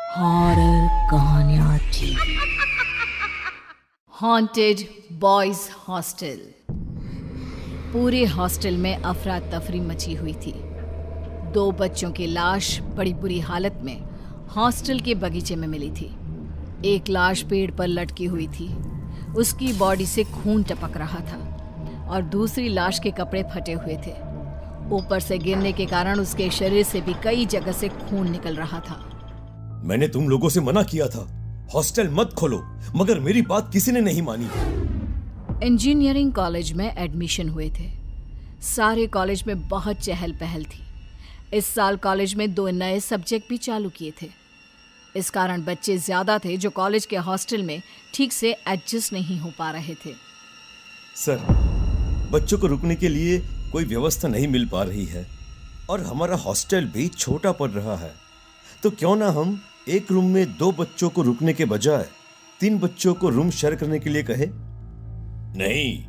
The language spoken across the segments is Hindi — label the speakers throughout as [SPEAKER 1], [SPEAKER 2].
[SPEAKER 1] हॉरर कहानियां थी। Haunted boys hostel. पूरे हॉस्टल में अफरा तफरी मची हुई थी। 2 बच्चों की लाश बड़ी बुरी हालत में हॉस्टल के बगीचे में मिली थी। एक लाश पेड़ पर लटकी हुई थी, उसकी बॉडी से खून टपक रहा था और दूसरी लाश के कपड़े फटे हुए थे। ऊपर से गिरने के कारण उसके शरीर से भी कई जगह से खून निकल रहा था।
[SPEAKER 2] मैंने तुम लोगों से मना किया था, हॉस्टल मत खोलो, मगर मेरी बात किसी ने नहीं मानी।
[SPEAKER 1] इंजीनियरिंग कॉलेज में एडमिशन हुए थे। सारे कॉलेज में बहुत चहल पहल थी। इस साल कॉलेज में 2 नए सब्जेक्ट भी चालू किए थे। इस कारण बच्चे ज्यादा थे जो कॉलेज के हॉस्टल में ठीक से एडजस्ट नहीं हो पा रहे थे।
[SPEAKER 2] सर, बच्चों को रुकने के लिए कोई व्यवस्था नहीं मिल पा रही है और हमारा हॉस्टल भी छोटा पड़ रहा है, तो क्यों ना हम एक रूम में 2 बच्चों को रुकने के बजाय 3 बच्चों को रूम शेयर करने के लिए कहे।
[SPEAKER 3] नहीं,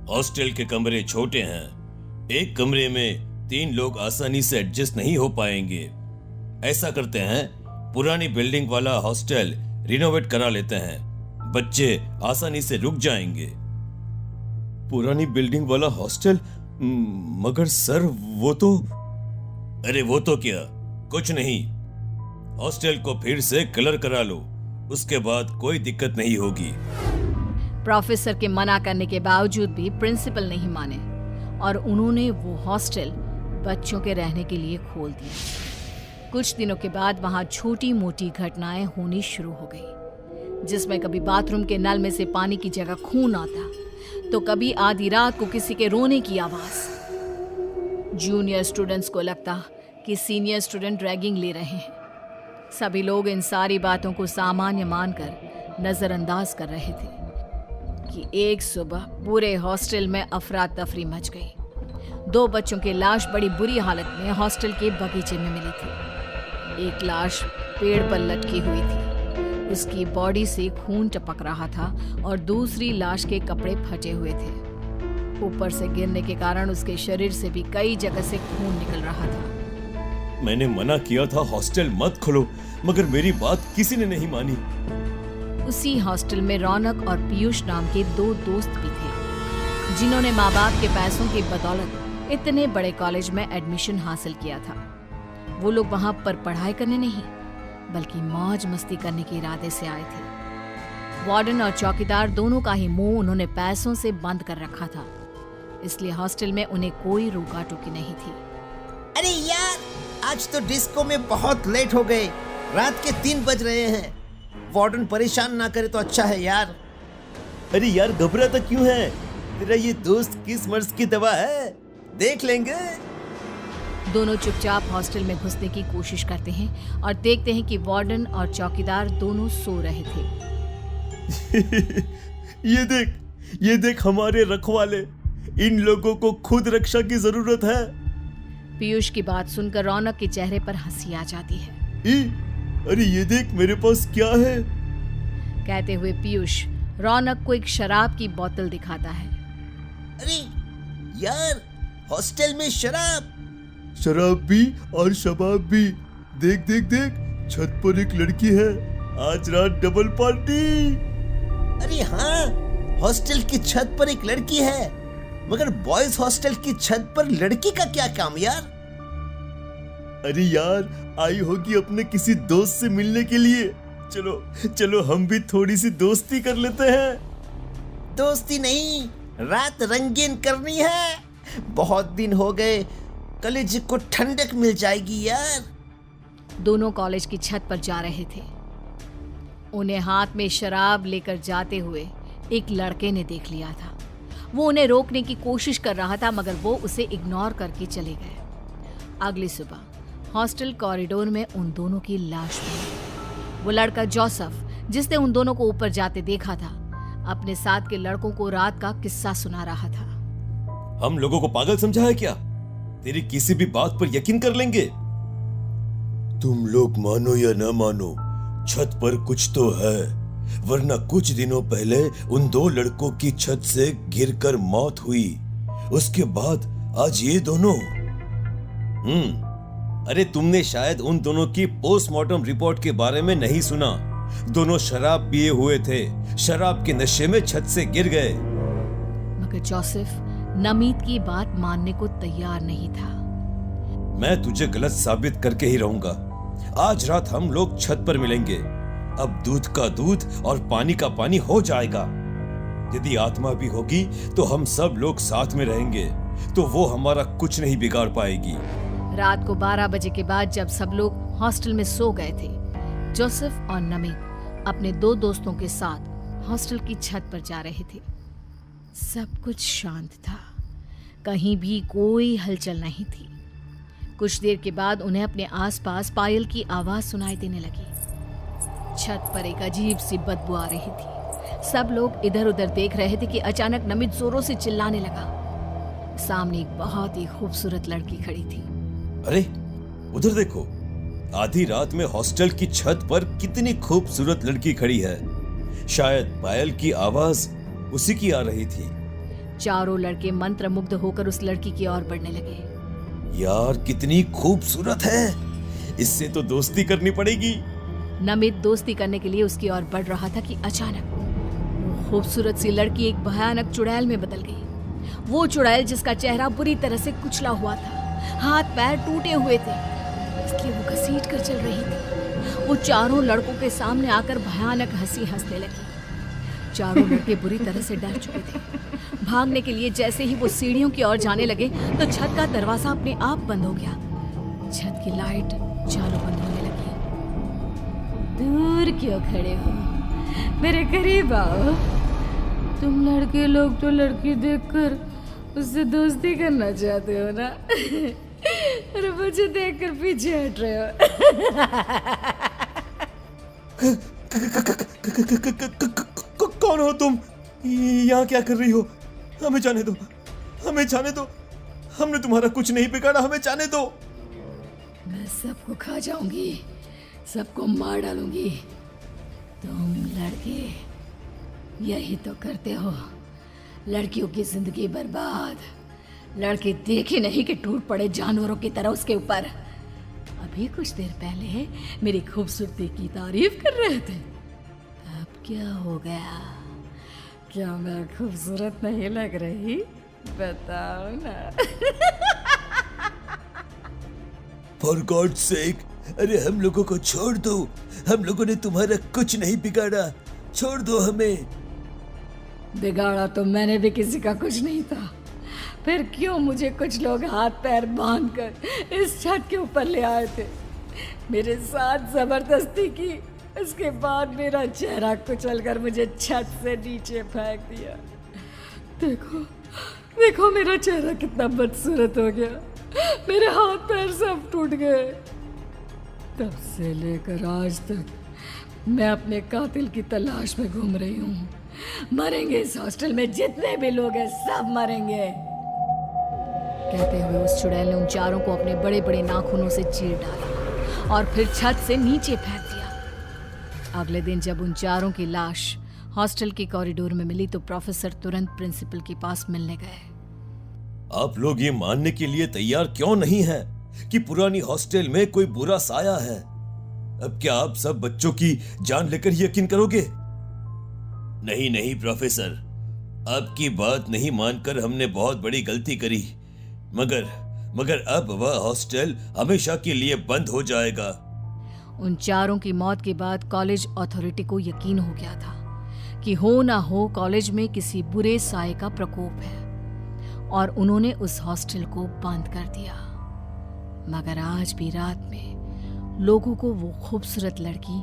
[SPEAKER 3] हॉस्टल के कमरे छोटे हैं। एक कमरे में 3 लोग आसानी से एडजस्ट नहीं हो पाएंगे। ऐसा करते हैं, पुरानी बिल्डिंग वाला हॉस्टल रिनोवेट करा लेते हैं, बच्चे आसानी से रुक जाएंगे।
[SPEAKER 2] पुरानी बिल्डिंग वाला हॉस्टल? मगर सर वो तो।
[SPEAKER 3] अरे वो तो क्या, कुछ नहीं। हॉस्टल को फिर से कलर करा लो, उसके बाद कोई दिक्कत नहीं होगी।
[SPEAKER 1] प्रोफेसर के मना करने के बावजूद भी प्रिंसिपल नहीं माने और उन्होंने वो हॉस्टल बच्चों के रहने के लिए खोल दिया। कुछ दिनों के बाद वहां छोटी मोटी घटनाएं होनी शुरू हो गई, जिसमें कभी बाथरूम के नल में से पानी की जगह खून आता, तो कभी आधी रात को किसी के रोने की आवाज। जूनियर स्टूडेंट्स को लगता कि सीनियर स्टूडेंट रैगिंग ले रहे हैं। सभी लोग इन सारी बातों को सामान्य मानकर नजरअंदाज कर रहे थे कि एक सुबह पूरे हॉस्टल में अफरा तफरी मच गई। 2 बच्चों की लाश बड़ी बुरी हालत में हॉस्टल के बगीचे में मिली थी। एक लाश पेड़ पर लटकी हुई थी, उसकी बॉडी से खून टपक रहा था और दूसरी लाश के कपड़े फटे हुए थे। ऊपर से गिरने के कारण उसके शरीर से भी कई जगह से खून निकल रहा था।
[SPEAKER 2] मैंने मना किया था हॉस्टल मत खोलो, मगर मेरी बात किसी ने नहीं मानी।
[SPEAKER 1] उसी हॉस्टल में रौनक और पीयूष नाम के 2 दोस्त भी थे, जिन्होंने माँ बाप के पैसों की बदौलत इतने बड़े कॉलेज में एडमिशन हासिल किया था। वो लोग वहां पर पढ़ाई करने नहीं, बल्कि मौज मस्ती करने के इरादे से आए थे। वार्डन और चौकीदार दोनों का ही मुंह उन्होंने पैसों से बंद कर रखा था, इसलिए हॉस्टल में उन्हें कोई रोका टोकी नहीं थी।
[SPEAKER 4] अरे यार, आज तो डिस्को में बहुत लेट हो गए, रात के 3 बज रहे हैं। वार्डन परेशान ना करे तो अच्छा है यार।
[SPEAKER 2] अरे यार, घबराता क्यों है? तेरा ये दोस्त किस मर्ज की दवा है, देख लेंगे।
[SPEAKER 1] दोनों चुपचाप हॉस्टल में घुसने की कोशिश करते हैं और देखते हैं कि वार्डन और चौकीदार दोनों सो रहे थे।
[SPEAKER 2] ये देख हमारे रखवाले, इन लोगों को खुद रक्षा की जरूरत है।
[SPEAKER 1] पीयूष की बात सुनकर रौनक के चेहरे पर हंसी आ जाती है।
[SPEAKER 2] अरे ये देख मेरे पास क्या है।
[SPEAKER 1] कहते हुए पीयूष रौनक को एक शराब की बोतल दिखाता है।
[SPEAKER 4] अरे यार, हॉस्टल में
[SPEAKER 2] शराब भी और शबाब भी। देख देख देख, छत पर एक लड़की है, आज रात डबल पार्टी।
[SPEAKER 4] अरे हाँ, हॉस्टल की छत पर एक लड़की है, मगर बॉयज हॉस्टल की छत पर लड़की का क्या काम यार?
[SPEAKER 2] अरे यार, आई होगी अपने किसी दोस्त से मिलने के लिए। चलो चलो, हम भी थोड़ी सी दोस्ती कर लेते हैं।
[SPEAKER 4] दोस्ती नहीं, रात रंगीन करनी है। बहुत दिन हो गए, कलेजे को ठंडक मिल जाएगी यार।
[SPEAKER 1] दोनों कॉलेज की छत पर जा रहे थे। उन्हें हाथ में शराब लेकर जाते हुए एक लड़के ने देख लिया था। वो उन्हें रोकने की कोशिश कर रहा था, मगर वो उसे इग्नोर करके चले गए। अगली सुबह हॉस्टल कॉरिडोर में उन दोनों की लाश मिली। वो लड़का जोसेफ, जिसने उन दोनों को ऊपर जाते देखा था, अपने साथ के लड़कों को रात का किस्सा सुना रहा था।
[SPEAKER 2] हम लोगों को पागल समझा है क्या? तेरी किसी भी बात पर यकीन कर लेंगे। तुम लोग मानो या ना मानो, छत पर कुछ तो है, वरना कुछ दिनों पहले उन 2 लड़कों की छत से गिरकर मौत हुई। उसके बाद आज ये दोनों। अरे तुमने शायद उन दोनों की पोस्टमार्टम रिपोर्ट के बारे में नहीं सुना। दोनों शराब पिए हुए थे, शराब के नशे में छत से गिर गए।
[SPEAKER 1] मगर जोसेफ नमीत की बात मानने को तैयार नहीं था।
[SPEAKER 2] मैं तुझे गलत साबित करके ही रहूंगा। आज रात हम लोग छत पर मिलेंगे। अब दूध का दूध और पानी का पानी हो जाएगा। यदि आत्मा भी होगी तो हम सब लोग साथ में रहेंगे, तो वो हमारा कुछ नहीं बिगाड़ पाएगी।
[SPEAKER 1] रात को 12 बजे के बाद जब सब लोग हॉस्टल में सो गए थे, जोसेफ और नमीत अपने 2 दोस्तों के साथ हॉस्टल की छत पर जा रहे थे। सब कुछ शांत था, कहीं भी कोई हलचल नहीं थी। कुछ देर के बाद उन्हें अपने आसपास पायल की आवाज सुनाई देने लगी। छत पर एक अजीब सी बदबू आ रही थी। सब लोग इधर उधर देख रहे थे कि अचानक नमित जोरों से चिल्लाने लगा। सामने एक बहुत ही खूबसूरत लड़की खड़ी थी।
[SPEAKER 2] अरे उधर देखो, आधी रात में हॉस्टल की छत पर कितनी खूबसूरत लड़की खड़ी है। शायद पायल की आवाज उसी की आ रही थी।
[SPEAKER 1] चारों लड़के मंत्रमुग्ध होकर उस लड़की की ओर बढ़ने लगे।
[SPEAKER 2] यार कितनी खूबसूरत है, इससे तो दोस्ती करनी पड़ेगी।
[SPEAKER 1] नमित दोस्ती करने के लिए उसकी ओर बढ़ रहा था कि अचानक वो खूबसूरत सी लड़की एक भयानक चुड़ैल में बदल गई। वो चुड़ैल जिसका चेहरा बुरी तरह से कुचला हुआ था, हाथ पैर टूटे हुए थे, इसलिए वो घसीट कर चल रही थी। वो चारों लड़कों के सामने आकर भयानक हंसी हंसने लगी। चारों लड़के बुरी तरह से डर चुके थे। भागने के लिए जैसे ही वो सीढ़ियों की ओर जाने लगे तो छत का दरवाजा अपने आप बंद हो गया। छत की लाइट चालू बंद होने लगी। दूर क्यों खड़े हो, मेरे करीब आओ। तुम लड़के लोग तो लड़की देखकर उससे दोस्ती करना चाहते हो ना? अरे मुझे देखकर पीछे हट रहे हो।
[SPEAKER 2] कौन हो तुम? यहाँ क्या कर रही हो? हमें जाने दो, हमें जाने दो। हमने तुम्हारा कुछ नहीं बिगाड़ा, हमें जाने दो।
[SPEAKER 1] मैं सबको खा जाऊंगी, सबको मार डालूंगी। तुम लड़के यही तो करते हो, लड़कियों की जिंदगी बर्बाद। लड़के देखे नहीं कि टूट पड़े जानवरों की तरह उसके ऊपर। अभी कुछ देर पहले मेरी खूबसूरती की तारीफ कर रहे थे, अब क्या हो गया? क्या मैं खूबसूरत नहीं लग रही? बताओ ना।
[SPEAKER 2] फॉर गॉड सेक, अरे हम लोगों को छोड़ दो। हम लोगों ने तुम्हारा कुछ नहीं बिगाड़ा, छोड़ दो हमें।
[SPEAKER 1] बिगाड़ा तो मैंने भी किसी का कुछ नहीं था, फिर क्यों मुझे कुछ लोग हाथ पैर बांधकर इस छत के ऊपर ले आए थे, मेरे साथ जबरदस्ती की। उसके बाद मेरा चेहरा कुचलकर मुझे छत से नीचे फेंक दिया। देखो देखो मेरा चेहरा कितना बदसूरत हो गया, मेरे हाथ पैर सब टूट गए। तब से लेकर आज तक मैं अपने कातिल की तलाश में घूम रही हूँ। मरेंगे इस हॉस्टल में जितने भी लोग हैं, सब मरेंगे। कहते हुए उस चुड़ैल ने उन चारों को अपने बड़े बड़े नाखूनों से चीर डाला और फिर छत से नीचे फेंक दिया। अगले दिन जब उन चारों की लाश हॉस्टल के कॉरिडोर में मिली तो प्रोफेसर तुरंत प्रिंसिपल के पास मिलने गए।
[SPEAKER 2] आप लोग ये मानने के लिए तैयार क्यों नहीं हैं कि पुरानी हॉस्टल में कोई बुरा साया है? अब क्या आप सब बच्चों की जान लेकर यकीन करोगे?
[SPEAKER 3] नहीं नहीं प्रोफेसर, आपकी बात नहीं मानकर हमने बहुत बड़ी गलती करी। मगर अब वह हॉस्टल हमेशा के लिए बंद हो जाएगा।
[SPEAKER 1] उन चारों की मौत के बाद कॉलेज अथॉरिटी को यकीन हो गया था कि हो ना हो कॉलेज में किसी बुरे साये का प्रकोप है, और उन्होंने उस हॉस्टल को बंद कर दिया। मगर आज भी रात में लोगों को वो खूबसूरत लड़की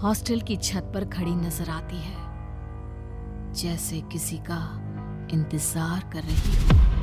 [SPEAKER 1] हॉस्टल की छत पर खड़ी नजर आती है, जैसे किसी का इंतजार कर रही हो।